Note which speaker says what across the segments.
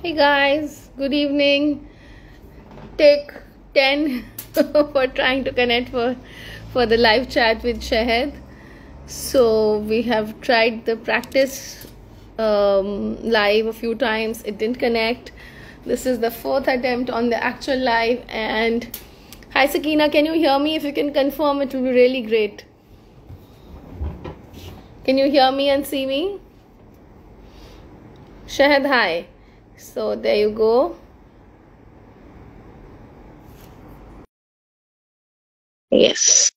Speaker 1: Hey guys, good evening. Take 10 for trying to connect for the live chat with Shahad. So we have tried the practice live a few times. It didn't connect. This is the fourth attempt on the actual live. And hi Sakina, can you hear me? If you can confirm, it will be really great. Can you hear me and see me? Shahad, hi. So there you go. Yes.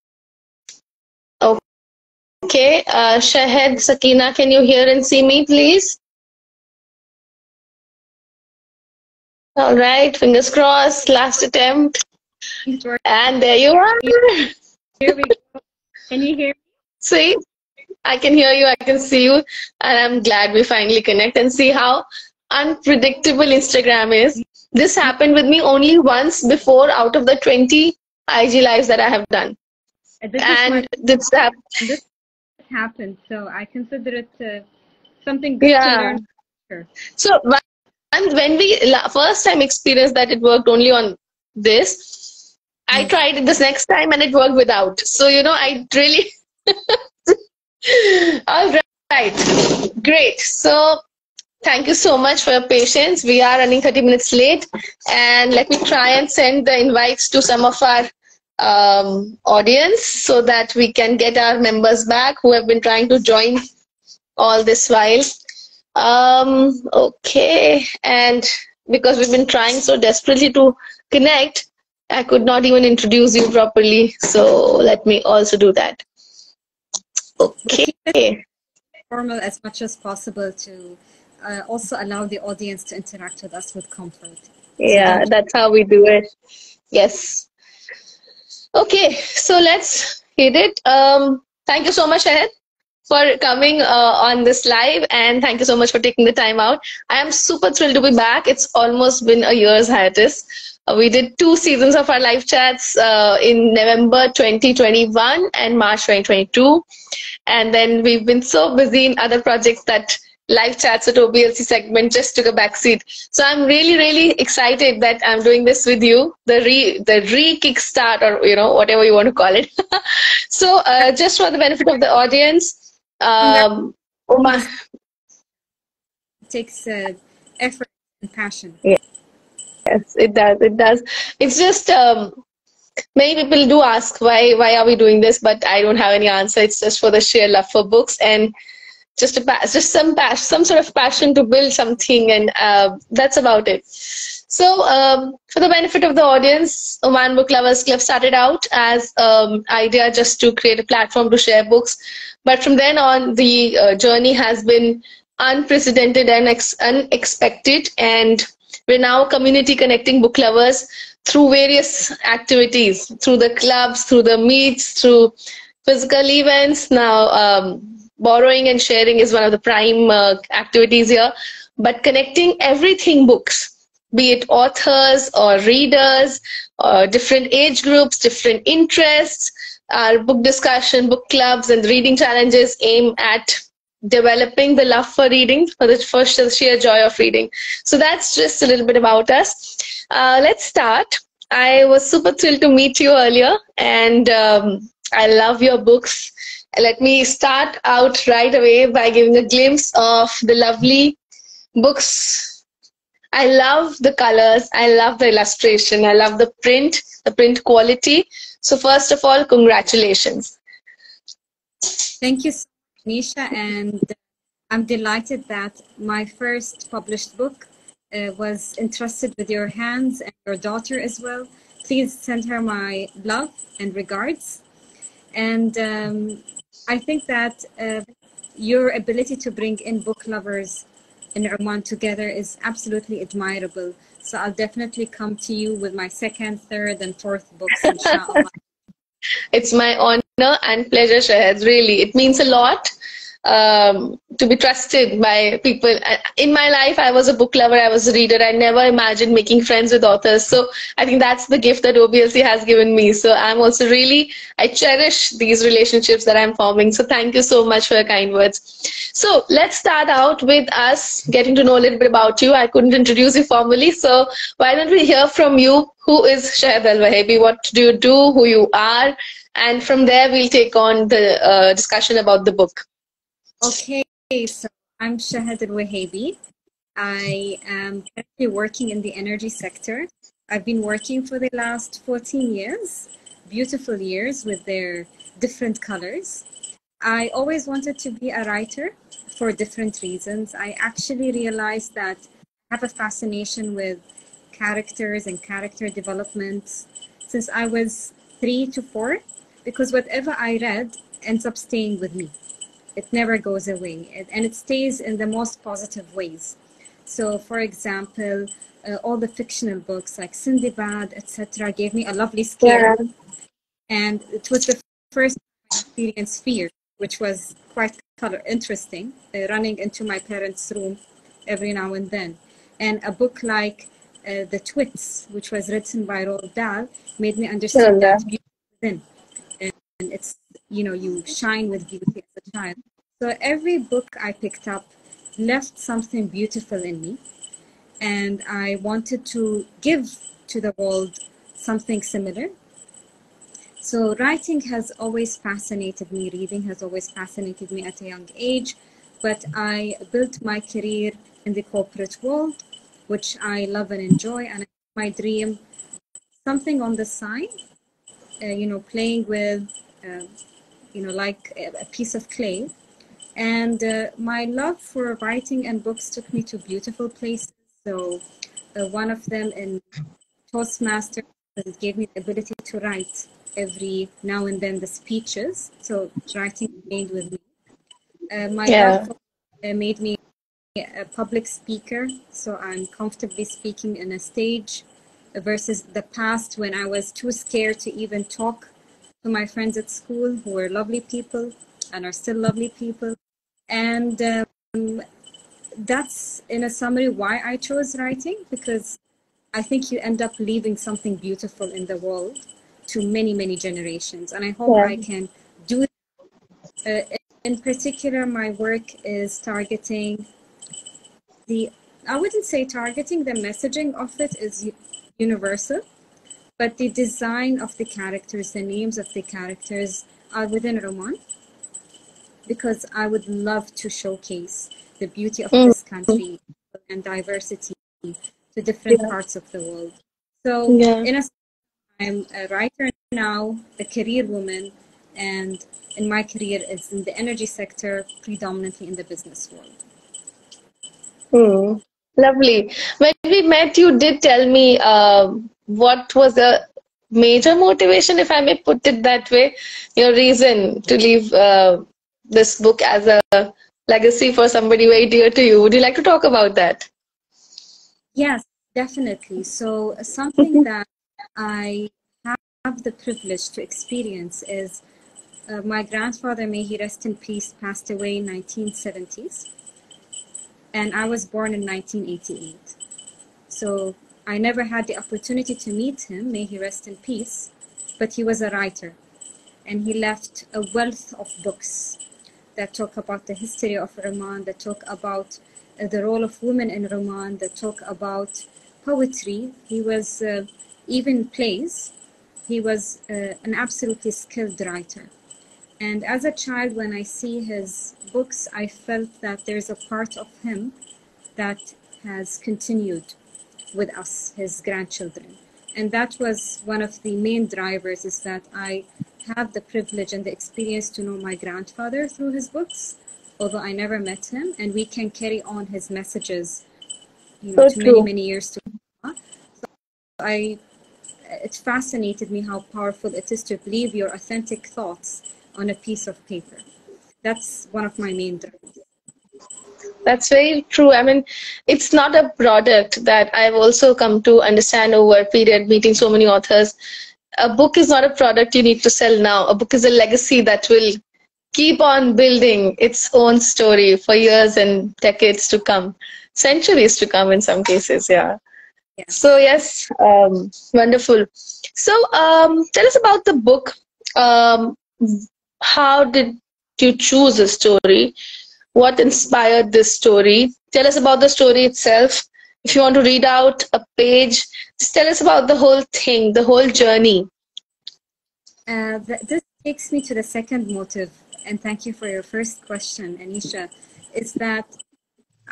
Speaker 1: Okay. Shahad, Sakina, can you hear and see me, please? All right. Fingers crossed. Last attempt. And there you are.
Speaker 2: Here we go. Can you hear me?
Speaker 1: See? I can hear you. I can see you. And I'm glad we finally connect and see how unpredictable Instagram is. This happened with me only once before out of the 20 IG lives that I have done. This
Speaker 2: happened, so I consider it something good to learn. Sure.
Speaker 1: So when we first time experienced that it worked only on this, I tried it this next time and it worked without. So, you know, I really... All right. Great. So thank you so much for your patience. We are running 30 minutes late. And let me try and send the invites to some of our audience so that we can get our members back who have been trying to join all this while. Okay. And because we've been trying so desperately to connect, I could not even introduce you properly. So let me also do that. Okay.
Speaker 2: Formal as much as possible to also allow the audience to interact with us with comfort.
Speaker 1: Yeah, that's how we do it. Yes. Okay, so let's hit it. Thank you so much, Shahad, for coming on this live, and thank you so much for taking the time out. I am super thrilled to be back. It's almost been a year's hiatus. We did 2 seasons of our live chats in November 2021 and March 2022. And then we've been so busy in other projects that live chats at OBLC segment just took a backseat. So I'm really, really excited that I'm doing this with you, the re-kickstart, or, you know, whatever you want to call it. So just for the benefit of the audience,
Speaker 2: Oman takes effort and passion.
Speaker 1: Yeah. Yes, it does. It does. It's just many people do ask why are we doing this, but I don't have any answer. It's just for the sheer love for books and just some sort of passion to build something, and that's about it. So for the benefit of the audience, Oman Book Lovers Club started out as idea just to create a platform to share books, but from then on the journey has been unprecedented and unexpected, and we're now a community connecting book lovers through various activities, through the clubs, through the meets, through physical events. Now, borrowing and sharing is one of the prime activities here, but connecting everything books, be it authors or readers, or different age groups, different interests. Our book discussion, book clubs, and reading challenges aim at developing the love for reading, for the sheer joy of reading. So that's just a little bit about us. Let's start. I was super thrilled to meet you earlier, and I love your books. Let me start out right away by giving a glimpse of the lovely books. I love the colors. I love the illustration. I love the print quality. So first of all, congratulations.
Speaker 2: Thank you so much, Nisha, and I'm delighted that my first published book was entrusted with your hands, and your daughter as well. Please send her my love and regards. And I think that your ability to bring in book lovers in Oman together is absolutely admirable. So I'll definitely come to you with my second, third, and fourth books, inshallah.
Speaker 1: It's my honor and pleasure, Shahad. Really, it means a lot. to be trusted by people. In my life, I was a book lover, I was a reader. I never imagined making friends with authors. So I think that's the gift that OBLC has given me. So I'm also really, I cherish these relationships that I'm forming. So thank you so much for your kind words. So let's start out with us getting to know a little bit about you. I couldn't introduce you formally. So why don't we hear from you? Who is Shahad Al Wahaibi? What do you do? Who you are? And from there, we'll take on the discussion about the book.
Speaker 2: Okay, so I'm Shahad Al Wahaibi. I am currently working in the energy sector. I've been working for the last 14 years, beautiful years with their different colors. I always wanted to be a writer for different reasons. I actually realized that I have a fascination with characters and character development since I was 3 to 4, because whatever I read ends up staying with me. It never goes away, and it stays in the most positive ways. So, for example, all the fictional books like Sindibad, etc., gave me a lovely scare. Yeah. And it was the first time I experienced fear, which was quite interesting, running into my parents' room every now and then. And a book like The Twits, which was written by Roald Dahl, made me understand that beauty within. And it's, you know, you shine with beauty as a child. So every book I picked up left something beautiful in me, and I wanted to give to the world something similar. So writing has always fascinated me, reading has always fascinated me at a young age, but I built my career in the corporate world, which I love and enjoy, and my dream, something on the side, you know, playing with, you know, like a piece of clay. And my love for writing and books took me to beautiful places. So one of them in Toastmaster, it gave me the ability to write every now and then the speeches. So writing remained with me. My love for, made me a public speaker. So I'm comfortably speaking in a stage versus the past when I was too scared to even talk to my friends at school who were lovely people and are still lovely people. And that's, in a summary, why I chose writing, because I think you end up leaving something beautiful in the world to many, many generations. And I hope I can do it. In particular, my work is targeting I wouldn't say targeting, the messaging of it is universal, but the design of the characters, the names of the characters are within Oman, because I would love to showcase the beauty of this country and diversity to different parts of the world. So in a sense, I'm a writer now, a career woman, and in my career is in the energy sector, predominantly in the business world.
Speaker 1: Lovely. When we met, you did tell me what was the major motivation, if I may put it that way, your reason to leave this book as a legacy for somebody very dear to you. Would you like to talk about that?
Speaker 2: Yes, definitely. So something that I have the privilege to experience is my grandfather, may he rest in peace, passed away in 1970s. And I was born in 1988. So I never had the opportunity to meet him, may he rest in peace, but he was a writer. And he left a wealth of books that talk about the history of Oman, that talk about the role of women in Oman, that talk about poetry. He was, even plays, he was an absolutely skilled writer. And as a child, when I see his books, I felt that there's a part of him that has continued with us, his grandchildren. And that was one of the main drivers, is that I have the privilege and the experience to know my grandfather through his books, although I never met him, and we can carry on his messages, you know, to many, many years to come. So it fascinated me how powerful it is to leave your authentic thoughts on a piece of paper. That's one of my main drivers.
Speaker 1: That's very true. I mean, it's not a product that I've also come to understand over a period meeting so many authors. A book is not a product you need to sell now. A book is a legacy that will keep on building its own story for years and decades to come, centuries to come in some cases. Yeah. So
Speaker 2: Yes.
Speaker 1: yes, wonderful. So tell us about the book. Um, how did you choose a story? What inspired this story? Tell us about the story itself. If you want to read out a page, just tell us about the whole thing, the whole journey.
Speaker 2: This takes me to the second motive, and thank you for your first question, Anisha, is that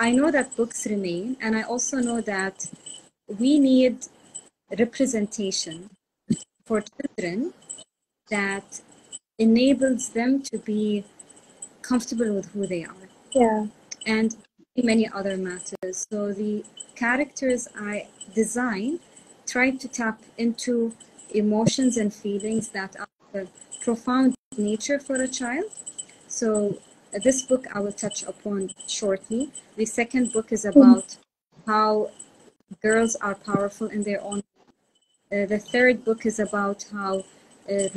Speaker 2: I know that books remain, and I also know that we need representation for children that enables them to be comfortable with who they are,
Speaker 1: Yeah.
Speaker 2: and many other matters. So the characters I design try to tap into emotions and feelings that are of profound nature for a child. So this book I will touch upon shortly. The second book is
Speaker 1: Mhm.
Speaker 2: about how girls are powerful in their own. The third book is about how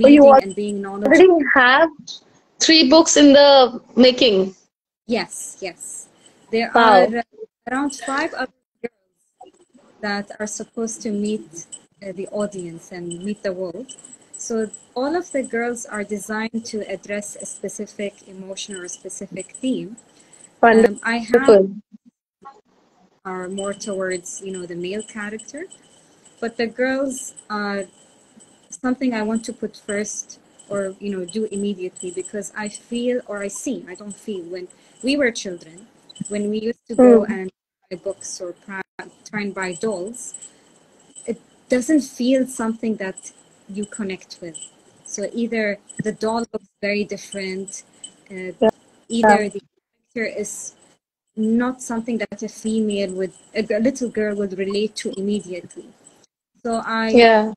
Speaker 1: So you
Speaker 2: reading and being knowledgeable.
Speaker 1: already have 3 books in the making.
Speaker 2: Yes, yes. There are
Speaker 1: Wow.
Speaker 2: around 5 other girls that are supposed to meet the audience and meet the world. So all of the girls are designed to address a specific emotion or a specific theme. I have
Speaker 1: Wonderful.
Speaker 2: are more towards, the male character, but the girls are something I want to put first or, do immediately because I feel or I see, I don't feel, when we were children, when we used to go
Speaker 1: Hmm.
Speaker 2: and buy books or try and buy dolls, it doesn't feel something that you connect with. So either the doll looks very different, uh,
Speaker 1: Yeah.
Speaker 2: either the character is not something that a female would, a little girl would relate to immediately. So I
Speaker 1: Yeah.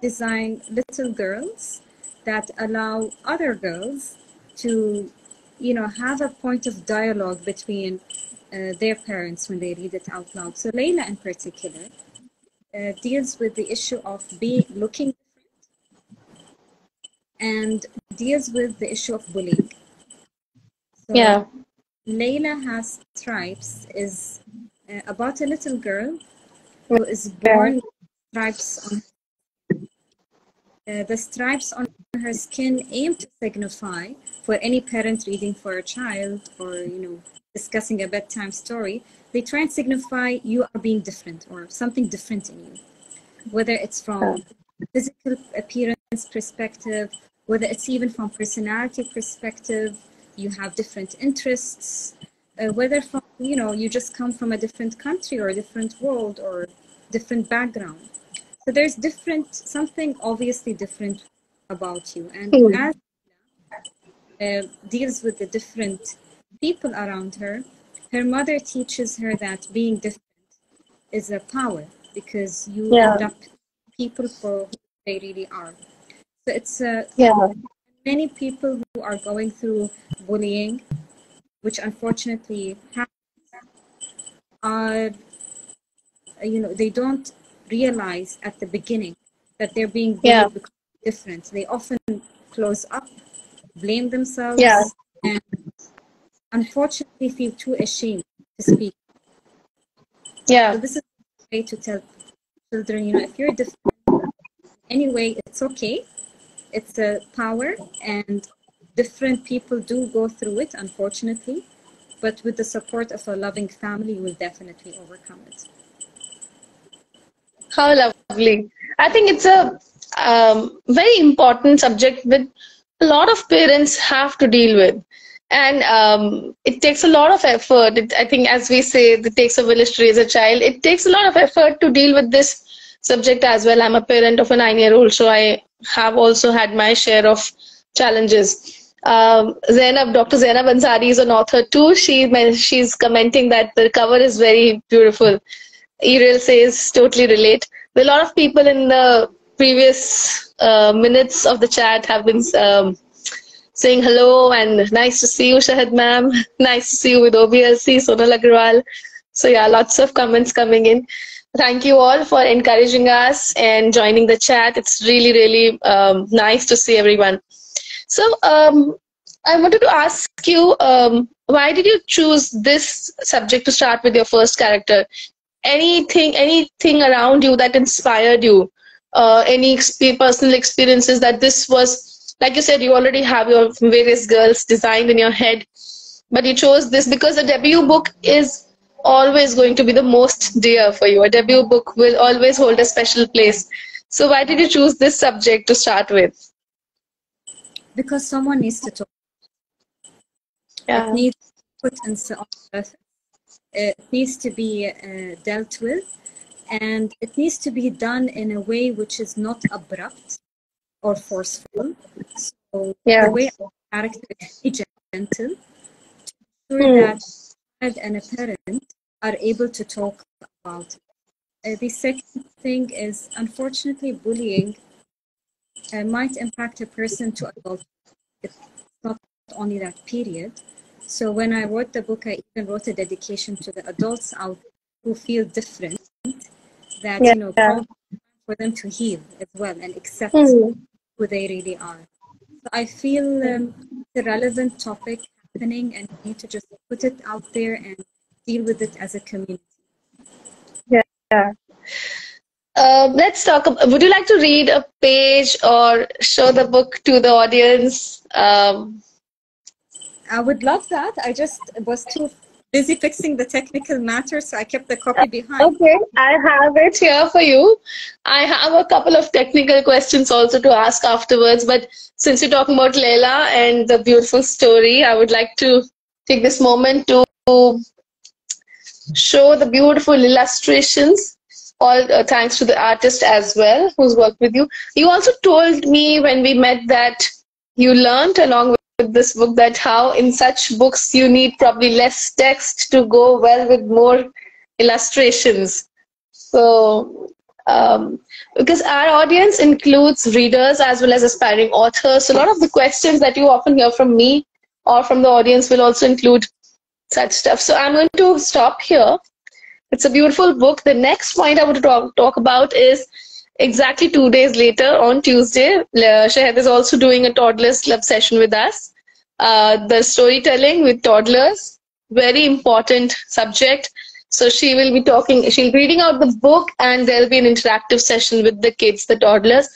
Speaker 2: design little girls that allow other girls to, have a point of dialogue between their parents when they read it out loud. So Layla in particular deals with the issue of looking and deals with the issue of bullying. So
Speaker 1: Yeah.
Speaker 2: Layla has stripes is about a little girl who is
Speaker 1: Yeah.
Speaker 2: born with stripes on the stripes on her skin aim to signify for any parent reading for a child or discussing a bedtime story, they try and signify you are being different or something different in you, whether it's
Speaker 1: Yeah.
Speaker 2: from physical appearance perspective, whether it's even from personality perspective, you have different interests, whether from you just come from a different country or a different world or different background. So there's something obviously different about you. And
Speaker 1: Hmm.
Speaker 2: as deals with the different people around her, her mother teaches her that being different is a power because you
Speaker 1: Yeah.
Speaker 2: end up people for who they really are. So it's
Speaker 1: Yeah.
Speaker 2: many people who are going through bullying, which unfortunately are, they don't realize at the beginning that they're being
Speaker 1: Yeah.
Speaker 2: bullied because they're different. They often close up, blame
Speaker 1: Yeah.
Speaker 2: themselves, and unfortunately feel too ashamed to speak. So
Speaker 1: Yeah.
Speaker 2: this is a way to tell children, if you're different anyway, it's okay. It's a power, and different people do go through it, unfortunately. But with the support of a loving family, you will definitely overcome it.
Speaker 1: How lovely. I think it's a very important subject that a lot of parents have to deal with. And it takes a lot of effort. I think, as we say, it takes a village to raise a child. It takes a lot of effort to deal with this subject as well. I'm a parent of a 9-year-old, so I have also had my share of challenges. Dr. Zainab Ansari is an author too. She's commenting that the cover is very beautiful. Ariel says totally relate. A lot of people in the previous minutes of the chat have been saying hello and nice to see you, Shahad ma'am. Nice to see you with OBLC, Sonal Agrawal. So yeah, lots of comments coming in. Thank you all for encouraging us and joining the chat. It's really, really nice to see everyone. So I wanted to ask you, why did you choose this subject to start with your first character? Anything around you that inspired you? Any personal experiences that this was, like you said, you already have your various girls designed in your head, but you chose this because a debut book is always going to be the most dear for you. A debut book will always hold a special place. So why did you choose this subject to start with?
Speaker 2: Because someone needs to talk. It
Speaker 1: Yeah.
Speaker 2: needs put on surface. It needs to be dealt with, and it needs to be done in a way which is not abrupt or forceful. So
Speaker 1: Yeah.
Speaker 2: the way our character is gentle, to ensure
Speaker 1: Hmm.
Speaker 2: that a child and a parent are able to talk about it. The second thing is, unfortunately, bullying might impact a person to adulthood. It's not only that period. So when I wrote the book, I even wrote a dedication to the adults out there who feel different, that, you know,
Speaker 1: Yeah.
Speaker 2: probably for them to heal as well and accept
Speaker 1: Hmm.
Speaker 2: who they really are. So I feel it's a relevant topic happening, and we need to just put it out there and deal with it as a community.
Speaker 1: Yeah. Let's talk. Would you like to read a page or show the book to the audience?
Speaker 2: I would love that. I just was too busy fixing the technical matter, so I kept the copy behind.
Speaker 1: Okay, I have it here for you. I have a couple of technical questions also to ask afterwards, but since you're talking about Laila and the beautiful story, I would like to take this moment to show the beautiful illustrations, all thanks to the artist as well who's worked with you. You also told me when we met that you learned along with this book that how in such books you need probably less text to go well with more illustrations. So, because our audience includes readers as well as aspiring authors, so a lot of the questions that you often hear from me or from the audience will also include such stuff. So I'm going to stop here. It's a beautiful book. The next point I want to talk about is exactly 2 days later on Tuesday. Shahad is also doing a toddlers club session with us. The storytelling with toddlers, very important subject. So she will be talking, she'll be reading out the book and there'll be an interactive session with the kids, the toddlers.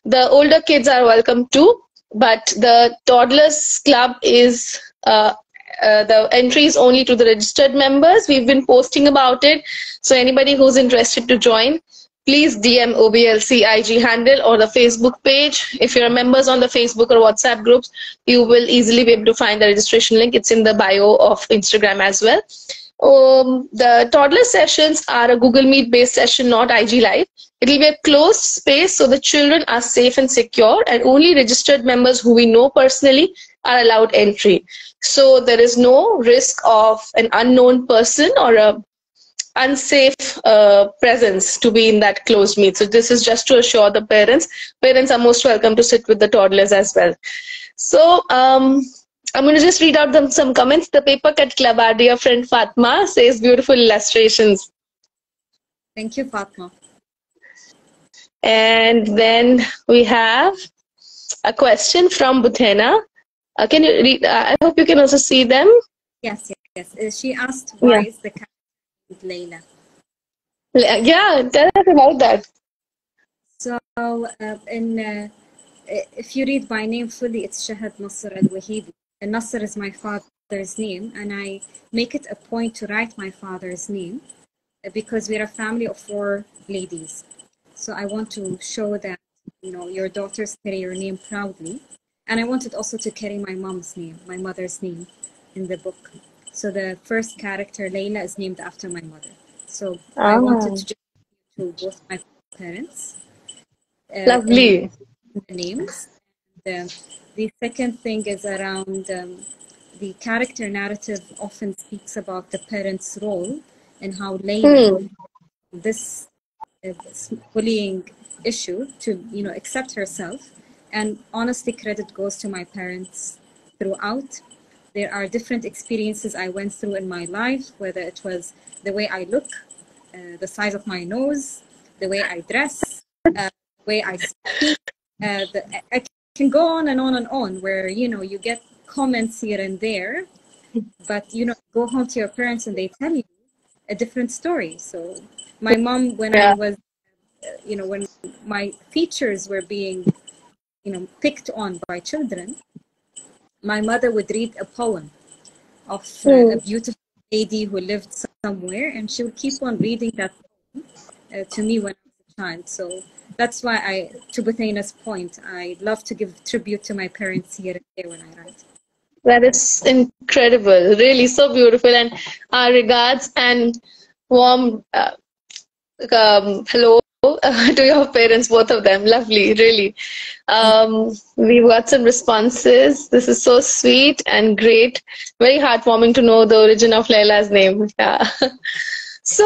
Speaker 1: The older kids are welcome too, but the toddlers club is the entry is only to the registered members. We've been posting about it. So anybody who's interested to join, please DM OBLC IG handle or the Facebook page. If you're members on the Facebook or WhatsApp groups, you will easily be able to find the registration link. It's in the bio of Instagram as well. The toddler sessions are a Google Meet based session, not IG Live. It will be a closed space so the children are safe and secure, and only registered members who we know personally are allowed entry. So there is no risk of an unknown person or a unsafe presence to be in that closed meet. So this is just to assure the parents. Parents are most welcome to sit with the toddlers as well. So I'm going to just read out some comments. The Paper Cut Club, our dear friend Fatma, says beautiful illustrations.
Speaker 2: Thank you, Fatma.
Speaker 1: And then we have a question from Buthena. Can you read? I hope you can also see them.
Speaker 2: Yes. She asked, why is the character named Laila?
Speaker 1: Yeah, tell us about that.
Speaker 2: So, if you read my name fully, it's Shahad Al Wahaibi. And Nasser is my father's name, and I make it a point to write my father's name because we're a family of 4 ladies. So I want to show that, you know, your daughters carry your name proudly. And I wanted also to carry my mom's name, my mother's name in the book. So the first character, Laila, is named after my mother. So I wanted to to both my parents.
Speaker 1: Lovely.
Speaker 2: In the names. The second thing is around the character narrative often speaks about the parents' role and how Laila, this bullying issue, to, you know, accept herself. And honestly, credit goes to my parents throughout. There are different experiences I went through in my life, whether it was the way I look, the size of my nose, the way I dress, the way I speak. I can go on and on and on, where, you know, you get comments here and there, but you know, go home to your parents and they tell you a different story. So my mom, when I was, you know, when my features were being, you know, picked on by children, my mother would read a poem of a beautiful lady who lived somewhere, and she would keep on reading that poem to me when I was a child. So that's why to Buthayna's point, I love to give tribute to my parents here and there when I write.
Speaker 1: That is incredible, really so beautiful, and our regards and warm hello to your parents, both of them. Lovely, really. We've got some responses. This is so sweet and great. Very heartwarming to know the origin of Laila's name. Yeah. So,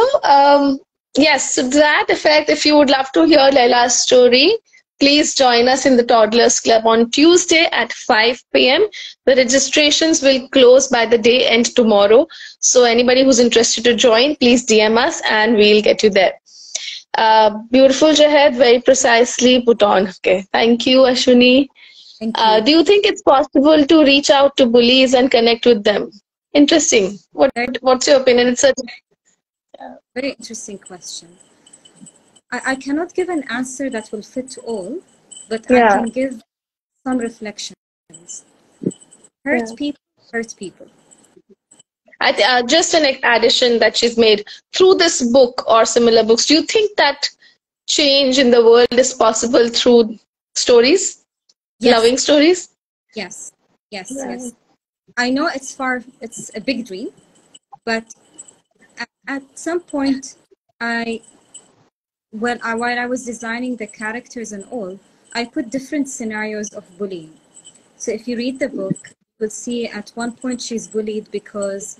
Speaker 1: yes, to that effect, if you would love to hear Laila's story, please join us in the Toddlers Club on Tuesday at 5 p.m. The registrations will close by the day end tomorrow. So anybody who's interested to join, please DM us and we'll get you there. Beautiful, Shahad, very precisely put on. Okay, thank you, Ashwini.
Speaker 2: Thank you.
Speaker 1: Do you think it's possible to reach out to bullies and connect with them? Interesting. What's your opinion? It's a
Speaker 2: very interesting question. I cannot give an answer that will fit to all, but I can give some reflections. Hurt people.
Speaker 1: Just an addition that she's made through this book or similar books. Do you think that change in the world is possible through stories, loving stories?
Speaker 2: Yes. I know it's a big dream, but at some point, while I was designing the characters and all, I put different scenarios of bullying. So if you read the book, you'll see at one point she's bullied because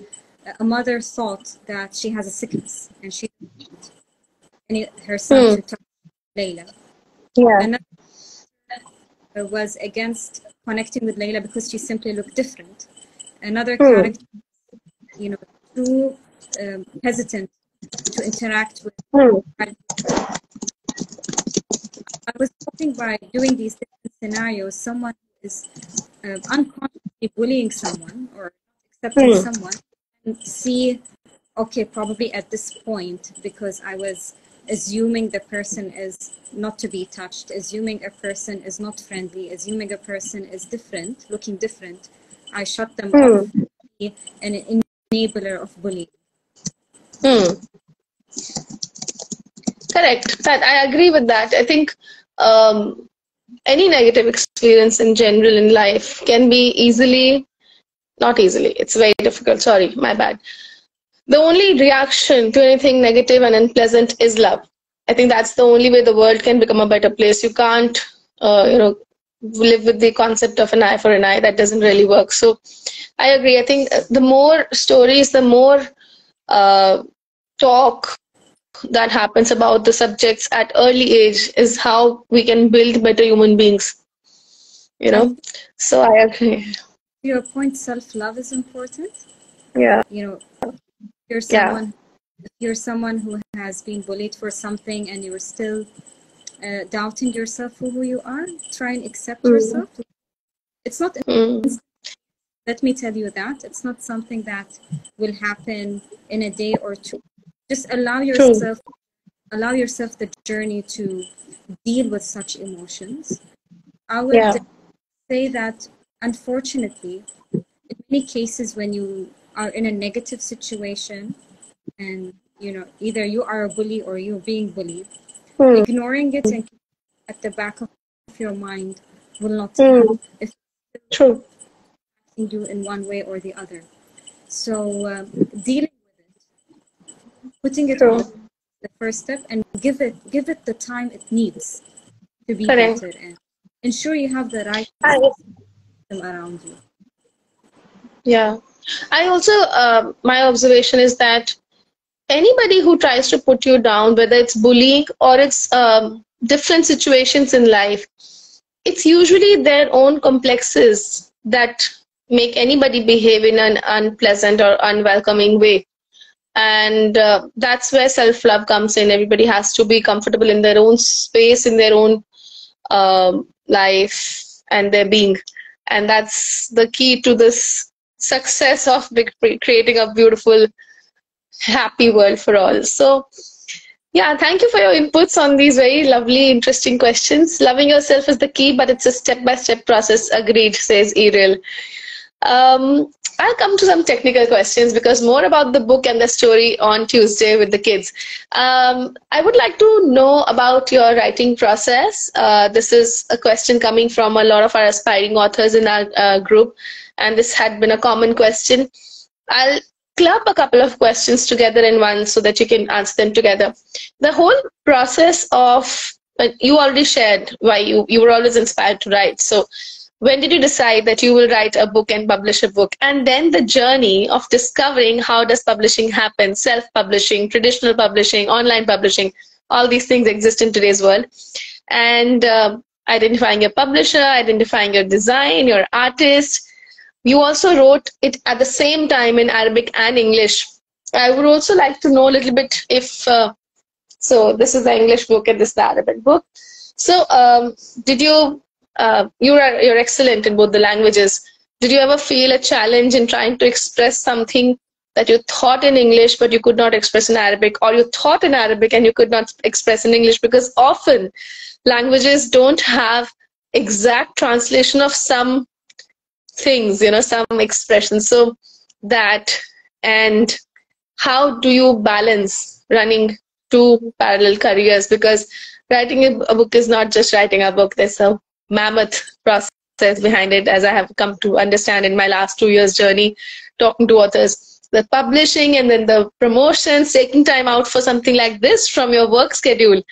Speaker 2: a mother thought that she has a sickness and she didn't want her son to touch Laila. Another was against connecting with Laila because she simply looked different. Another character, you know, too hesitant to interact with. I was hoping by doing these different scenarios, someone who is unconsciously bullying someone or accepting someone, and see, okay, probably at this point, because I was assuming the person is not to be touched, assuming a person is not friendly, assuming a person is different, looking different, I shut them off, an enabler of bullying.
Speaker 1: Correct. That I agree with that. I think any negative experience in general in life can be not easily, it's very difficult, sorry, my bad. The only reaction to anything negative and unpleasant is love. I think that's the only way the world can become a better place. You can't, live with the concept of an eye for an eye. That doesn't really work. So I agree. I think the more stories, the more talk that happens about the subjects at early age is how we can build better human beings. You know, so I agree.
Speaker 2: To your point, self-love is important.
Speaker 1: Yeah.
Speaker 2: You know, if you're someone who has been bullied for something and you're still doubting yourself for who you are, try and accept yourself. It's not, let me tell you that, it's not something that will happen in a day or two. Just allow yourself the journey to deal with such emotions. I would say that, unfortunately, in many cases when you are in a negative situation and, you know, either you are a bully or you're being bullied, ignoring it and at the back of your mind will not help if it's affecting you in one way or the other. So dealing with it, putting it on the first step, and give it the time it needs to be better, and ensure you have the right system around you.
Speaker 1: Yeah. I also, my observation is that anybody who tries to put you down, whether it's bullying or it's different situations in life, it's usually their own complexes that make anybody behave in an unpleasant or unwelcoming way. And that's where self-love comes in. Everybody has to be comfortable in their own space, in their own life and their being. And that's the key to this success of creating a beautiful, happy world for all. So, yeah, thank you for your inputs on these very lovely, interesting questions. Loving yourself is the key, but it's a step-by-step process. Agreed, says Ariel. I'll come to some technical questions because more about the book and the story on Tuesday with the kids. I would like to know about your writing process. This is a question coming from a lot of our aspiring authors in our group, and this had been a common question. I'll club a couple of questions together in one so that you can answer them together. The whole process of, you already shared why you were always inspired to write. So when did you decide that you will write a book and publish a book? And then the journey of discovering how does publishing happen, self-publishing, traditional publishing, online publishing, all these things exist in today's world. And identifying your publisher, identifying your design, your artist. You also wrote it at the same time in Arabic and English. I would also like to know a little bit if, so this is the English book and this is the Arabic book. So did you, you're excellent in both the languages. Did you ever feel a challenge in trying to express something that you thought in English but you could not express in Arabic, or you thought in Arabic and you could not express in English? Because often languages don't have exact translation of some things, some expressions. So that, and how do you balance running two parallel careers? Because writing a book is not just writing a book. There's a mammoth process behind it, as I have come to understand in my last 2 years journey talking to authors. The publishing and then the promotions, taking time out for something like this from your work schedule.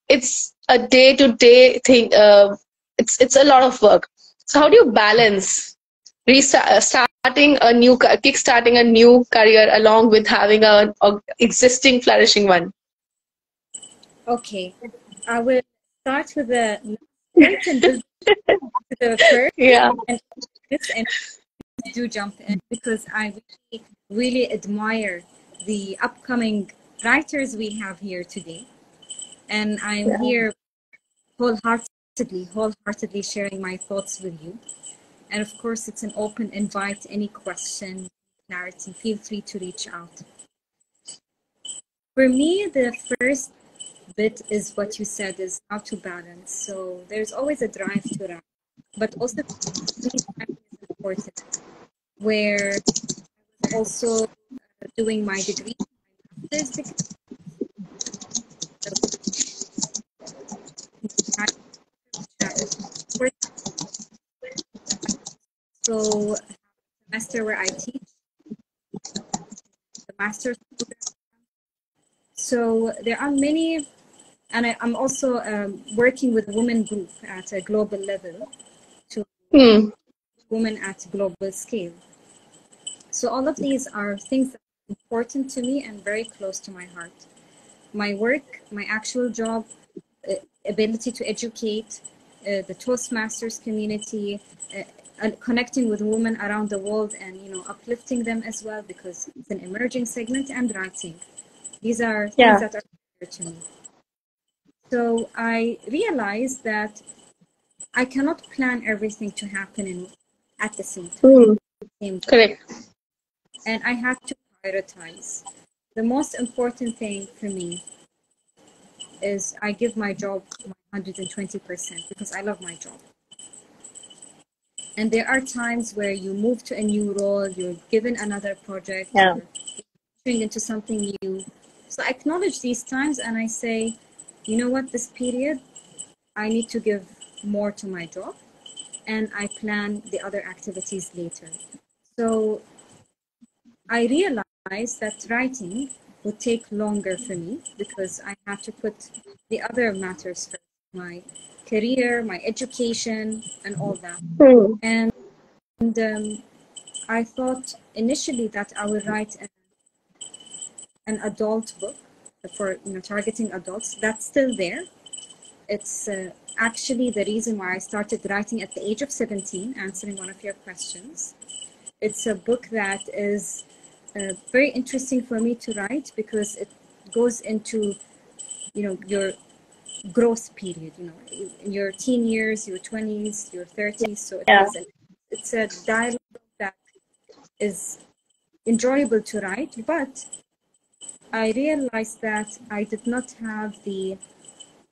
Speaker 1: It's a day-to-day thing. It's a lot of work. So how do you balance kickstarting a new career along with having a existing flourishing one?
Speaker 2: Okay, I will start with the point and build to the first.
Speaker 1: Yeah.
Speaker 2: And do jump in because I really admire the upcoming writers we have here today, and I'm here wholeheartedly sharing my thoughts with you. And of course, it's an open invite. Any question, clarity, feel free to reach out. For me, the first bit is what you said, is how to balance. So there's always a drive to write, but also is important. Where I was also doing my degree, my master's degree. So semester where I teach the master's program. So there are many, and I'm also working with women group at a global level to women at global scale. So all of these are things that are important to me and very close to my heart. My work, my actual job, ability to educate, the Toastmasters community, and connecting with women around the world and uplifting them as well, because it's an emerging segment, and writing. These are things that are dear to me. So I realized that I cannot plan everything to happen at the same time.
Speaker 1: Correct.
Speaker 2: And I had to prioritize. The most important thing for me is I give my job my 120% because I love my job. And there are times where you move to a new role, you're given another project, you're entering into something new. So I acknowledge these times and I say, you know what, this period, I need to give more to my job, and I plan the other activities later. So I realized that writing would take longer for me because I had to put the other matters first, my career, my education, and all that. And I thought initially that I would write an adult book for targeting adults. That's still there. It's actually the reason why I started writing at the age of 17, answering one of your questions. It's a book that is very interesting for me to write because it goes into, your growth period, you know, in your teen years, your 20s, your 30s. So it's a dialogue that is enjoyable to write, but I realized that I did not have the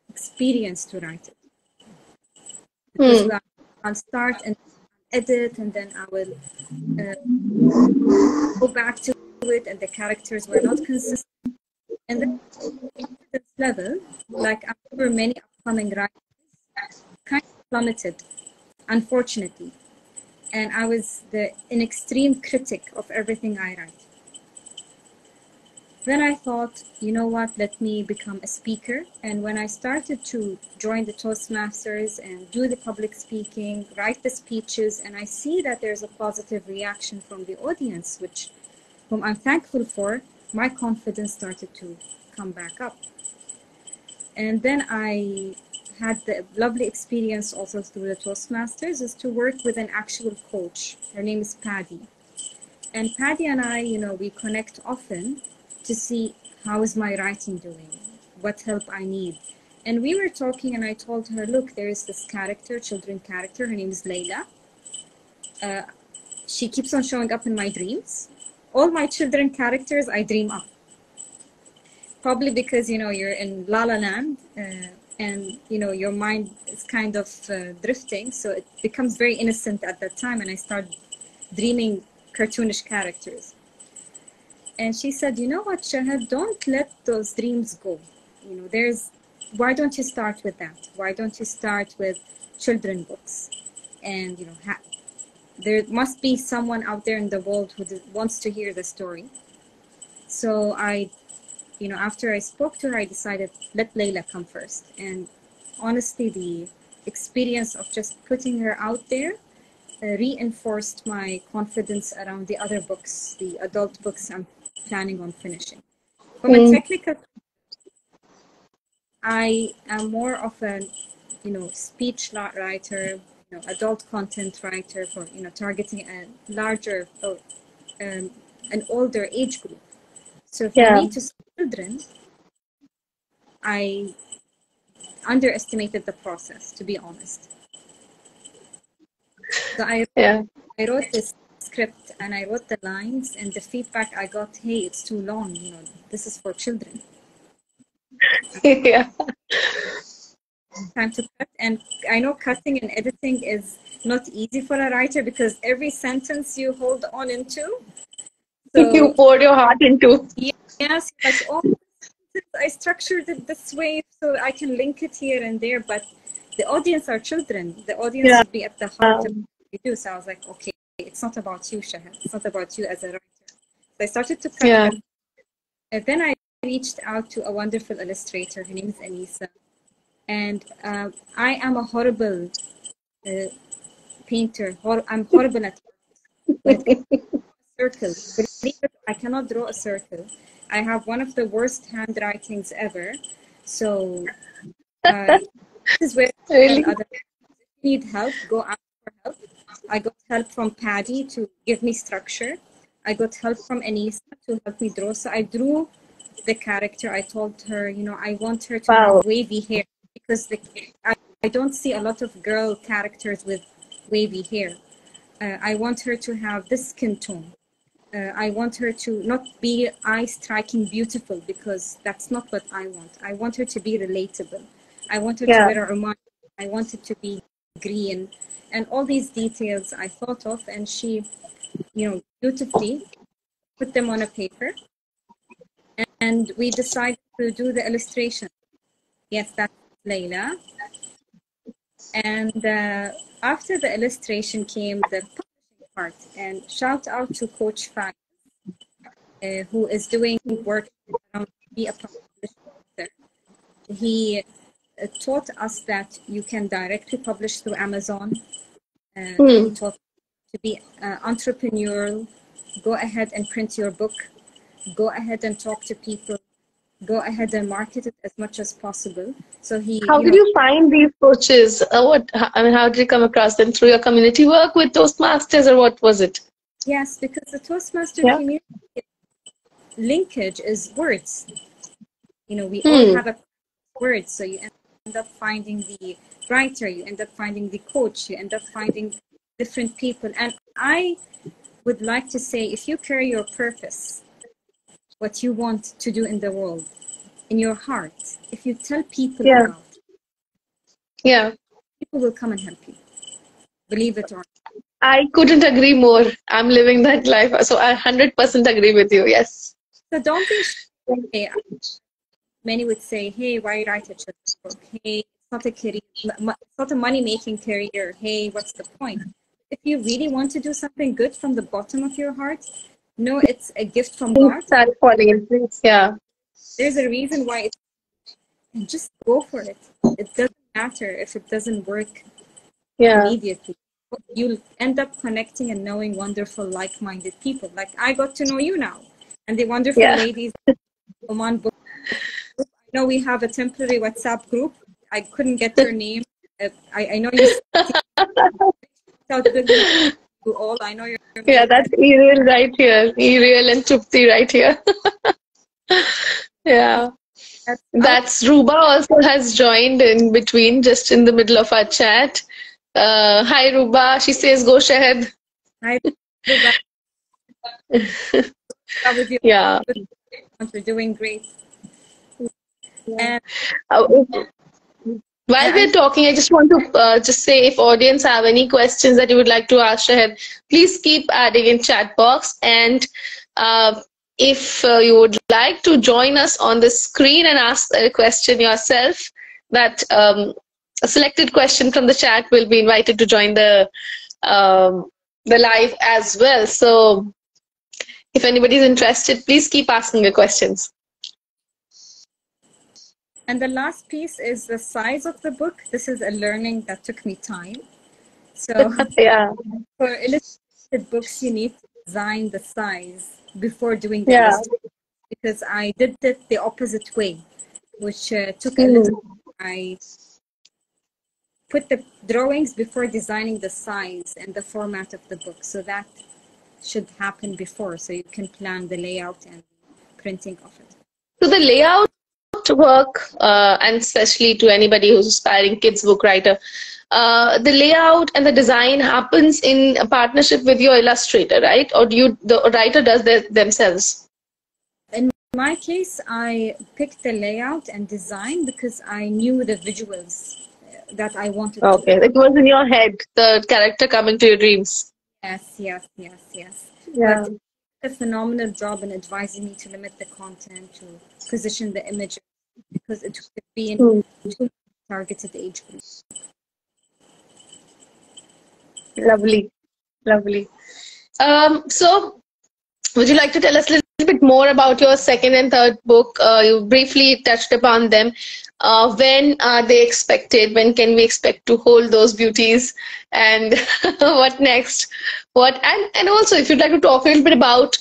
Speaker 2: experience to write it, because I'll start and edit, and then I will go back to it, and the characters were not consistent. And then this level, like I'm sure many upcoming writers, kind of plummeted, unfortunately. And I was an extreme critic of everything I write. Then I thought, you know what, let me become a speaker. And when I started to join the Toastmasters and do the public speaking, write the speeches, and I see that there's a positive reaction from the audience, whom I'm thankful for, my confidence started to come back up. And then I had the lovely experience also through the Toastmasters is to work with an actual coach. Her name is Paddy. And Paddy and I, you know, we connect often to see how is my writing doing, what help I need. And we were talking and I told her, look, there is this character, children character, her name is Laila. She keeps on showing up in my dreams. All my children characters, I dream up. Probably because, you know, you're in La La Land and, you know, your mind is kind of drifting. So it becomes very innocent at that time. And I start dreaming cartoonish characters. And she said, you know what, Shahad, don't let those dreams go. You know, why don't you start with that? Why don't you start with children books? And, you know, there must be someone out there in the world who wants to hear the story. So you know, after I spoke to her, I decided, let Laila come first. And honestly, the experience of just putting her out there reinforced my confidence around the other books, the adult books I'm planning on finishing. From a technical, I am more of a, you know, speech writer, you know, adult content writer for, you know, targeting a larger, an older age group. So for me to children, I underestimated the process, to be honest. So I wrote this script and I wrote the lines, and the feedback I got, hey, it's too long, you know, this is for children.
Speaker 1: Yeah.
Speaker 2: Time to cut. And I know cutting and editing is not easy for a writer because every sentence you hold on into. So,
Speaker 1: you poured your heart into.
Speaker 2: Yes, like, oh, I structured it this way so I can link it here and there, but the audience are children. The audience should be at the heart of what you do. So I was like, okay, it's not about you, Shahad. It's not about you as a writer. So I started to cut them. And then I reached out to a wonderful illustrator. Her name is Anisa. And I am a horrible painter. I'm horrible at circle. I cannot draw a circle. I have one of the worst handwritings ever. So this is where other need help, go ask for help. I got help from Paddy to give me structure. I got help from Anisa to help me draw. So I drew the character. I told her, you know, I want her to have wavy hair because I don't see a lot of girl characters with wavy hair. I want her to have this skin tone. I want her to not be eye-striking beautiful because that's not what I want. I want her to be relatable. I want her to wear a Oman. I want it to be green. And all these details I thought of, and she, you know, beautifully put them on a paper. And we decided to do the illustration. Yes, that's Laila. And after the illustration came the publishing part. And shout out to Coach Fag, who is doing work around be a publisher. He taught us that you can directly publish through Amazon. He taught to be entrepreneurial. Go ahead and print your book. Go ahead and talk to people. Go ahead and market it as much as possible. So
Speaker 1: How did you find these coaches? How did you come across them? Through your community work with Toastmasters, or what was it?
Speaker 2: Yes, because the Toastmaster community linkage is words. You know, we all have a word. So you end up finding the writer, you end up finding the coach, you end up finding different people. And I would like to say, if you carry your purpose, what you want to do in the world, in your heart, if you tell people
Speaker 1: Yeah.
Speaker 2: about it,
Speaker 1: Yeah.
Speaker 2: people will come and help you. Believe it or not.
Speaker 1: I couldn't agree more. I'm living that life. So I 100% agree with you. Yes.
Speaker 2: So don't be shy. Many would say, hey, why write a children's book? Hey, it's not a career, it's not a money-making career. Hey, what's the point? If you really want to do something good from the bottom of your heart, no, it's a gift from God.
Speaker 1: Start falling in place. Yeah.
Speaker 2: There's a reason why and just go for it. It doesn't matter if it doesn't work
Speaker 1: Yeah.
Speaker 2: immediately. You'll end up connecting and knowing wonderful, like-minded people. Like I got to know you now, and the wonderful
Speaker 1: Yeah.
Speaker 2: ladies Oman book. I know we have a temporary WhatsApp group. I couldn't get your name. I know you out good to all. I know you're
Speaker 1: Yeah, that's Ariel right here. Ariel and Trupti right here. Yeah. That's Ruba also has joined in between, just in the middle of our chat. Hi Ruba. She says, go Shahad.
Speaker 2: Hi, with you.
Speaker 1: Yeah.
Speaker 2: You're doing great. And
Speaker 1: Uh, While we're talking, I just want to just say, if audience have any questions that you would like to ask Shahad, please keep adding in chat box. And if you would like to join us on the screen and ask a question yourself, that a selected question from the chat will be invited to join the live as well. So if anybody is interested, please keep asking your questions.
Speaker 2: And the last piece is the size of the book. This is a learning that took me time. So
Speaker 1: Yeah.
Speaker 2: for illustrated books, you need to design the size before doing the
Speaker 1: Yeah.
Speaker 2: illustration, because I did it the opposite way, which took a little. I put the drawings before designing the size and the format of the book. So that should happen before, so you can plan the layout and printing of it.
Speaker 1: So the layout work, and especially to anybody who's aspiring kids book writer, the layout and the design happens in a partnership with your illustrator, right? Or the writer does themselves?
Speaker 2: In my case, I picked the layout and design because I knew the visuals that I wanted to.
Speaker 1: Okay, it was in your head, the character coming to your dreams.
Speaker 2: Yes.
Speaker 1: Yeah.
Speaker 2: But a phenomenal job in advising me to limit the content, to position the image, because it could be in too targeted age group.
Speaker 1: Lovely. So would you like to tell us a little bit more about your second and third book? You briefly touched upon them. When are they expected? When can we expect to hold those beauties? And what next? And also, if you'd like to talk a little bit about,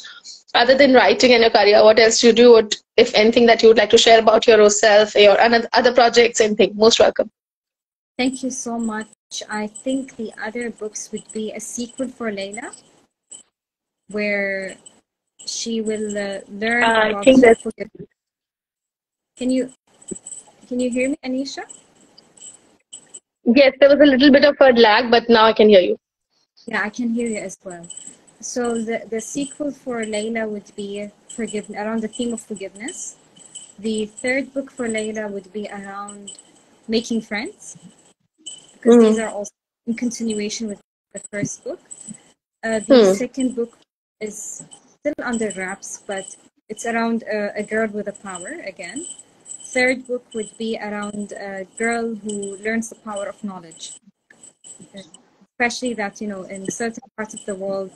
Speaker 1: other than writing and your career, what else you do? What, if anything, that you would like to share about yourself, your other projects, anything? Most welcome.
Speaker 2: Thank you so much. I think the other books would be a sequel for Laila, where she will learn about forgiveness. Can you hear me, Anisha?
Speaker 1: Yes, there was a little bit of a lag, but now I can hear you.
Speaker 2: Yeah, I can hear you as well. So the sequel for Laila would be around the theme of forgiveness. The third book for Laila would be around making friends, because these are also in continuation with the first book. The second book is still under wraps, but it's around a girl with a power again. Third book would be around a girl who learns the power of knowledge, especially that, in certain parts of the world,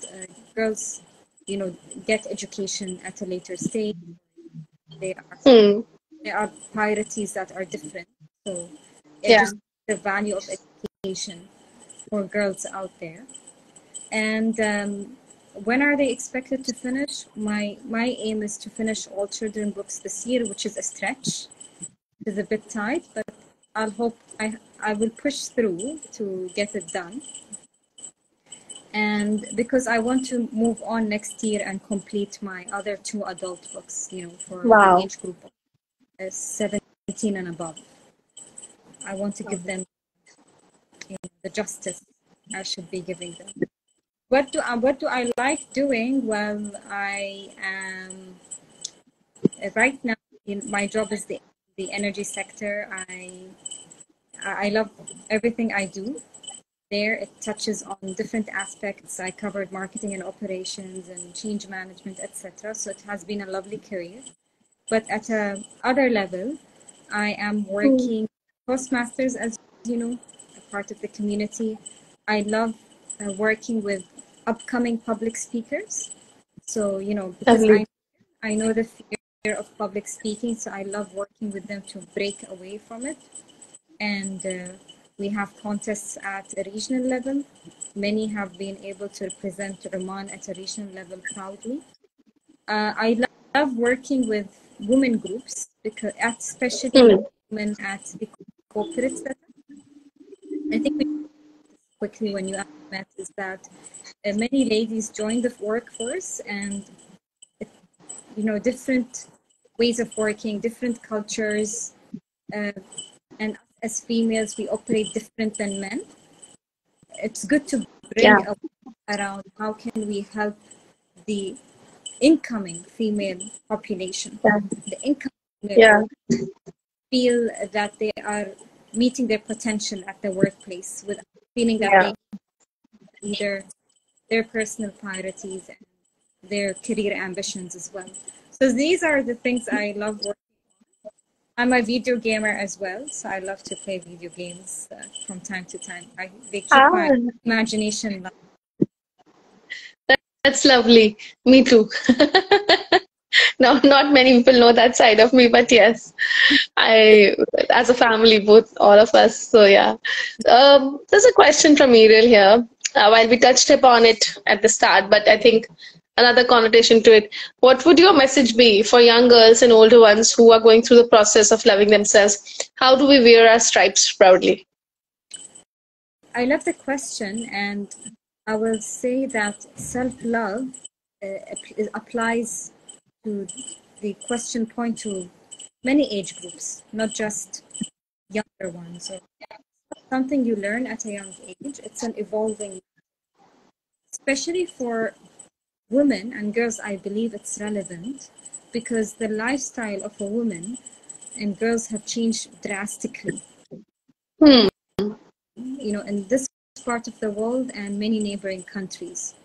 Speaker 2: girls, get education at a later stage. There are priorities that are different. So just the value of education for girls out there. And when are they expected to finish? My aim is to finish all children books this year, which is a stretch. It's a bit tight, but I will push through to get it done. And because I want to move on next year and complete my other 2 adult books, for the age group of 17 and above. I want to give them, you know, the justice I should be giving them. What do I like doing? Well, I am right now. My job is the energy sector. I love everything I do there. It touches on different aspects. I covered marketing and operations and change management, etc. So it has been a lovely career. But at a other level, I am working Toastmasters, as you know, a part of the community. I love working with upcoming public speakers. So, you know, because
Speaker 1: Lovely.
Speaker 2: I know the fear of public speaking, so I love working with them to break away from it. And we have contests at a regional level. Many have been able to represent Oman at a regional level proudly. I love working with women groups, because especially
Speaker 1: Hmm.
Speaker 2: women at the corporate setup. I think we quickly when you met is that many ladies join the workforce, and you know, different ways of working, different cultures, and as females we operate different than men. It's good to
Speaker 1: Yeah.
Speaker 2: bring up around how can we help the incoming female population,
Speaker 1: Yeah.
Speaker 2: the incoming
Speaker 1: Yeah.
Speaker 2: female feel that they are meeting their potential at the workplace without feeling that
Speaker 1: Yeah.
Speaker 2: they either their personal priorities and their career ambitions as well. So these are the things I love working. I'm a video gamer as well, so I love to play video games from time to time. They keep my
Speaker 1: Ah,
Speaker 2: imagination live.
Speaker 1: that's lovely. Me too. No, not many people know that side of me, but yes, I, as a family, both, all of us. So yeah. There's a question from Muriel here. While we touched upon it at the start, but I think another connotation to it. What would your message be for young girls and older ones who are going through the process of loving themselves? How do we wear our stripes proudly?
Speaker 2: I love the question, and I will say that self-love applies to the question point to many age groups, not just younger ones. So something you learn at a young age. It's an evolving, especially for women and girls. I believe it's relevant because the lifestyle of a woman and girls have changed drastically.
Speaker 1: Hmm.
Speaker 2: You know, in this part of the world and many neighboring countries.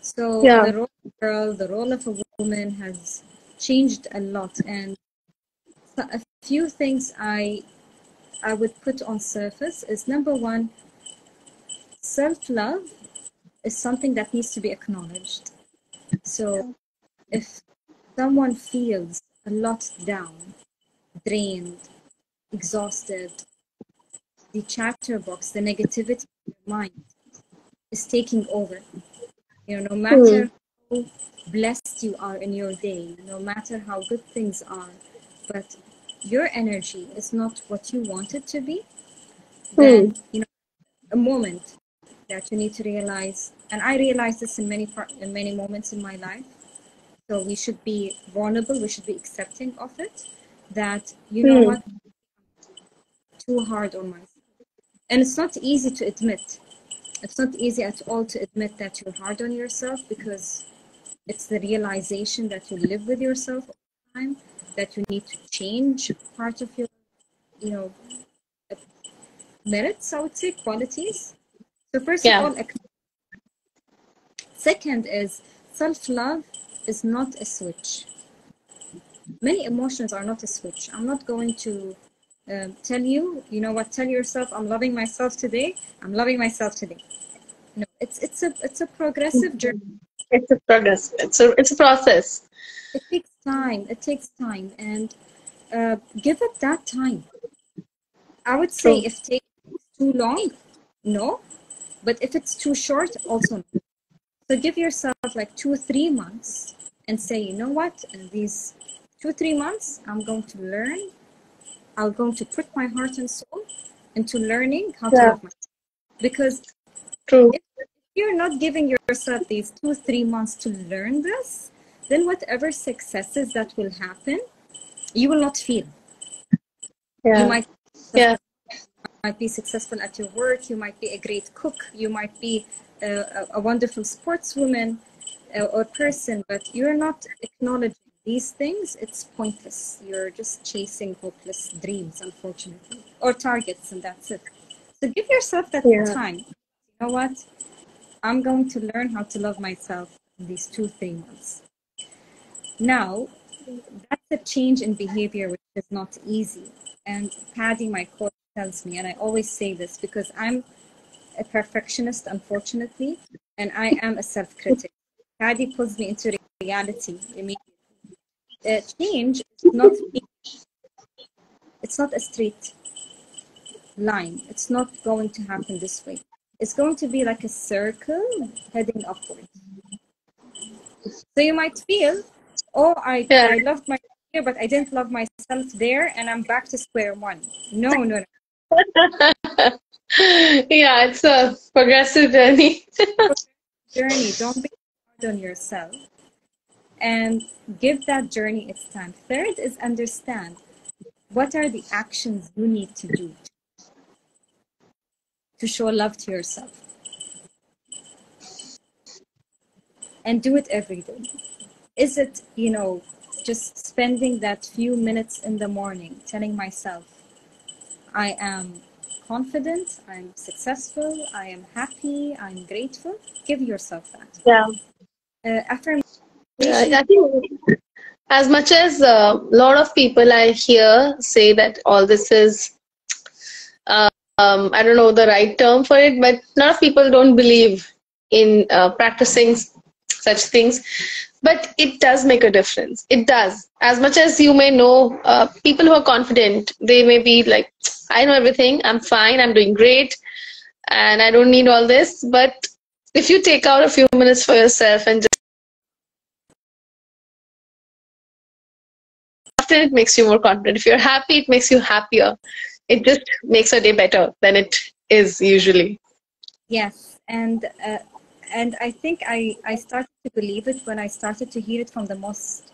Speaker 2: So
Speaker 1: Yeah.
Speaker 2: the role of a girl, the role of a woman has changed a lot, and a few things I would put on surface is number one, self-love is something that needs to be acknowledged. So if someone feels a lot down, drained, exhausted, the chatterbox, the negativity in your mind is taking over. You know, no
Speaker 1: Hmm.
Speaker 2: matter how blessed you are in your day, no matter how good things are, but your energy is not what you want it to be,
Speaker 1: Hmm.
Speaker 2: then, you know, a moment that you need to realize, and I realized this in in many moments in my life. So we should be vulnerable, we should be accepting of it, that, you know
Speaker 1: Hmm.
Speaker 2: what, too hard on myself. And it's not easy to admit. It's not easy at all to admit that you're hard on yourself, because it's the realization that you live with yourself all the time, that you need to change part of your, you know, merits, I would say, qualities. So first of
Speaker 1: Yeah.
Speaker 2: all, second is self-love is not a switch. Many emotions are not a switch. I'm not going to tell you, you know what, tell yourself, I'm loving myself today. I'm loving myself today. No, it's a progressive journey.
Speaker 1: It's a progress. It's a process.
Speaker 2: It takes time. It takes time, and give it that time. I would say
Speaker 1: True.
Speaker 2: if it takes too long, no. But if it's too short, also no. So give yourself like 2 3 months and say, you know what, in these 2 3 months, I'm going to learn. I'm going to put my heart and soul into learning how to
Speaker 1: Yeah.
Speaker 2: love myself. Because
Speaker 1: True.
Speaker 2: if you're not giving yourself these 2 3 months to learn this, then whatever successes that will happen, you will not feel. You
Speaker 1: Yeah.
Speaker 2: might
Speaker 1: Yeah.
Speaker 2: might be successful at your work, you might be a great cook, you might be a wonderful sportswoman or person, but you're not acknowledging these things, it's pointless. You're just chasing hopeless dreams, unfortunately, or targets, and that's it. So give yourself that time. You know what? I'm going to learn how to love myself in these 2-3 months. Now, that's a change in behavior, which is not easy. And Paddy, my coach, tells me, and I always say this because I'm a perfectionist, unfortunately, and I am a self-critic. Paddy pulls me into reality immediately. Change is not, it's not a straight line. It's not going to happen this way. It's going to be like a circle heading upward. So you might feel, oh, I loved my career, but I didn't love myself there, and I'm back to square one. No, no, no.
Speaker 1: Yeah, it's a progressive journey.
Speaker 2: Don't be hard on yourself, and give that journey its time. Third is understand what are the actions you need to do to show love to yourself, and do it every day. Is it, just spending that few minutes in the morning telling myself, I am confident, I'm successful, I am happy, I'm grateful? Give yourself that.
Speaker 1: Yeah.
Speaker 2: Affirmation.
Speaker 1: I think as much as a lot of people I hear say that all this is, I don't know the right term for it, but a lot of people don't believe in practicing such things. But it does make a difference. It does. As much as you may know, people who are confident, they may be like, I know everything, I'm fine, I'm doing great, and I don't need all this. But if you take out a few minutes for yourself and just often it makes you more confident. If you're happy, it makes you happier. It just makes a day better than it is usually.
Speaker 2: Yes, and I think I started to believe it when I started to hear it from the most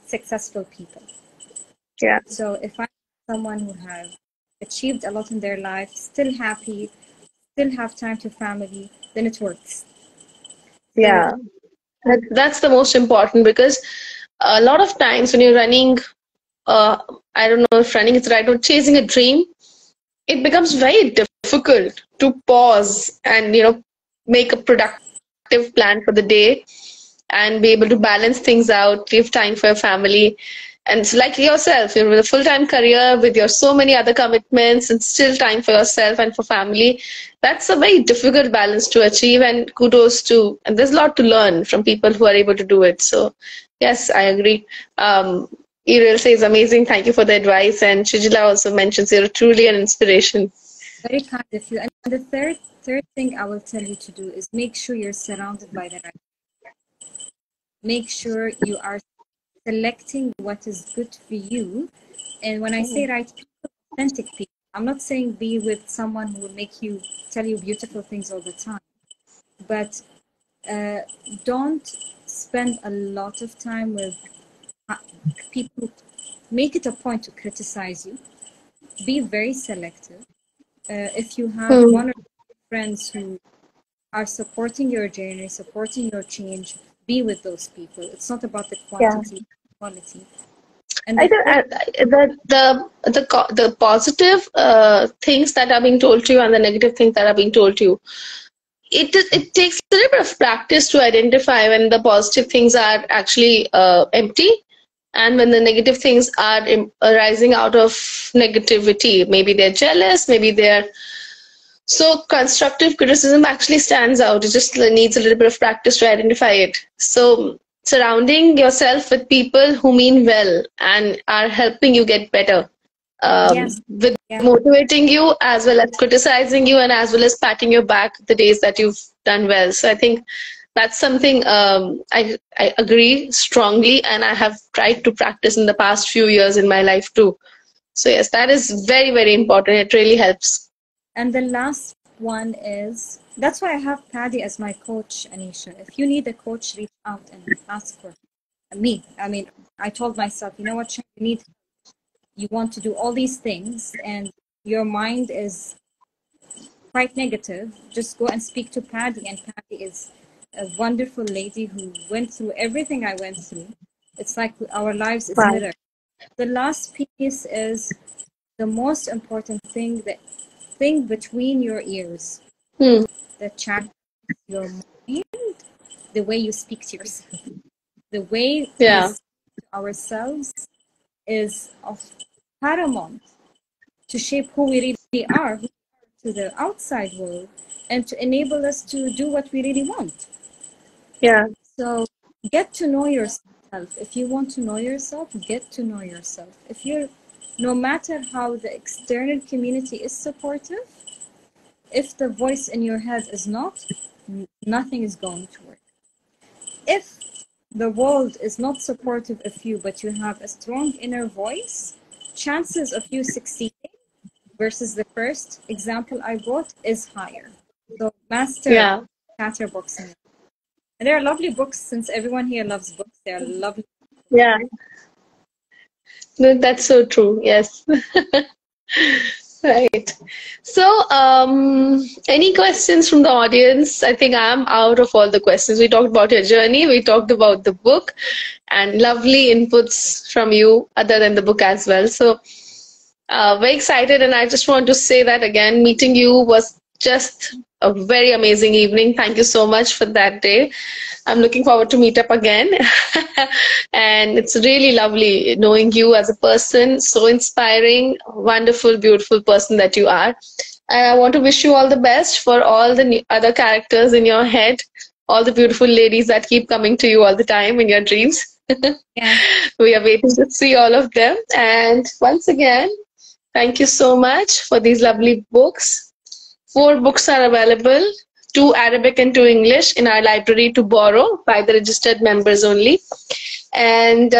Speaker 2: successful people.
Speaker 1: Yeah.
Speaker 2: So if I'm someone who have achieved a lot in their life, still happy, still have time to family, then it works.
Speaker 1: Yeah. That's the most important, because a lot of times when you're running, I don't know if running is right, or chasing a dream, it becomes very difficult to pause and make a productive plan for the day and be able to balance things out, give time for your family. And it's like yourself, you're with a full-time career with your so many other commitments and still time for yourself and for family. That's a very difficult balance to achieve, and kudos to, and there's a lot to learn from people who are able to do it. So yes, I agree. Uriel says amazing, thank you for the advice. And Shijila also mentions you're truly an inspiration.
Speaker 2: Very kind of you. And the third thing I will tell you to do is make sure you're surrounded by the right. Make sure you are selecting what is good for you. And when I say right people, authentic people, I'm not saying be with someone who will make you tell you beautiful things all the time, but don't spend a lot of time with people. Make it a point to criticize you. Be very selective. If you have one or two friends who are supporting your journey, supporting your change, be with those people. It's not about the quantity, quality. And
Speaker 1: I think the positive things that are being told to you and the negative things that are being told to you, it takes a little bit of practice to identify when the positive things are actually empty, and when the negative things are arising out of negativity. Maybe they're jealous, maybe they're, so constructive criticism actually stands out. It just needs a little bit of practice to identify it. So surrounding yourself with people who mean well and are helping you get better, with motivating you as well as criticizing you, and as well as patting your back the days that you've done well. So I think that's something I agree strongly, and I have tried to practice in the past few years in my life too. So yes, that is very, very important. It really helps.
Speaker 2: And the last one is, that's why I have Paddy as my coach, Anisha. If you need a coach, reach out and ask for me. I mean, I told myself, you know what, you want to do all these things and your mind is quite negative, just go and speak to Paddy, and Paddy is a wonderful lady who went through everything I went through. It's like our lives is
Speaker 1: Wow.
Speaker 2: mirror. The last piece is the most important thing, the thing between your ears,
Speaker 1: Hmm.
Speaker 2: the chat, your mind, the way you speak to yourself, the way we
Speaker 1: Yeah.
Speaker 2: speak to ourselves is of paramount to shape who we really are, who we are to the outside world, and to enable us to do what we really want.
Speaker 1: Yeah.
Speaker 2: So get to know yourself. If you want to know yourself, get to know yourself. If you're, no matter how the external community is supportive, if the voice in your head is not, nothing is going to work. If the world is not supportive of you, but you have a strong inner voice, chances of you succeeding versus the first example I brought is higher. So master
Speaker 1: Yeah.
Speaker 2: chatterboxing. And they are lovely books, since everyone here loves books. They are lovely.
Speaker 1: Yeah. No, that's so true. Yes. Right. So, any questions from the audience? I think I'm out of all the questions. We talked about your journey, we talked about the book, and lovely inputs from you, other than the book as well. So, very excited, and I just want to say that again, meeting you was just a very amazing evening. Thank you so much for that day. I'm looking forward to meet up again. And it's really lovely knowing you as a person, so inspiring, wonderful, beautiful person that you are. And I want to wish you all the best for all the other characters in your head, all the beautiful ladies that keep coming to you all the time in your dreams.
Speaker 2: Yeah.
Speaker 1: We are waiting to see all of them. And once again, thank you so much for these lovely books. 4 books are available, 2 Arabic and 2 English in our library to borrow by the registered members only. And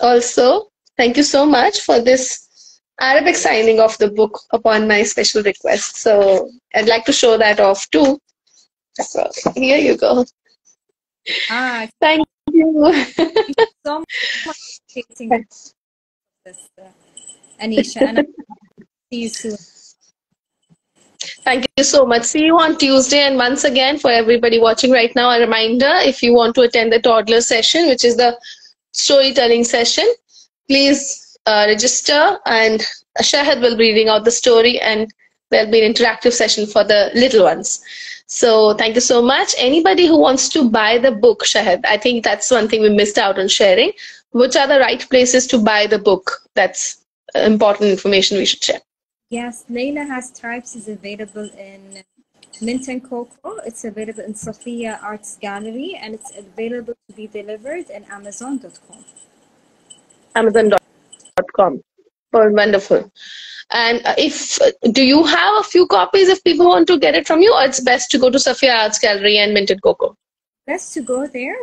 Speaker 1: also, thank you so much for this Arabic signing of the book upon my special request. So I'd like to show that off too. So here you go. Thank you.
Speaker 2: Thank you so much for participating in this, Anisha, and I'll see you soon.
Speaker 1: Thank you so much. See you on Tuesday. And once again, for everybody watching right now, a reminder, if you want to attend the toddler session, which is the storytelling session, please register, and Shahad will be reading out the story, and there'll be an interactive session for the little ones. So thank you so much. Anybody who wants to buy the book, Shahad, I think that's one thing we missed out on sharing. Which are the right places to buy the book? That's important information we should share.
Speaker 2: Yes, Laila has Tribes is available in Mint and Coco. It's available in Sophia Arts Gallery, and it's available to be delivered in Amazon.com.
Speaker 1: Amazon.com. Oh, wonderful. And do you have a few copies if people want to get it from you, or it's best to go to Sophia Arts Gallery and Mint and Coco?
Speaker 2: Best to go there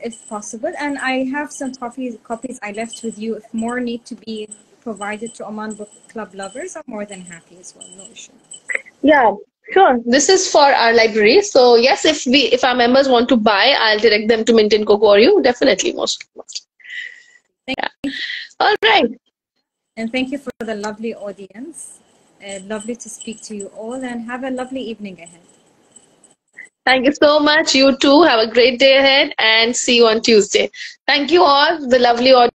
Speaker 2: if possible. And I have some copies I left with you. If more need to be provided to Oman Book Club lovers, I'm more than happy as well. No issue.
Speaker 1: Yeah, sure. This is for our library. So yes, if our members want to buy, I'll direct them to Mint and Coco or you. Definitely, most. Yeah. All right.
Speaker 2: And thank you for the lovely audience. Lovely to speak to you all, and have a lovely evening ahead.
Speaker 1: Thank you so much. You too. Have a great day ahead, and see you on Tuesday. Thank you all, the lovely audience.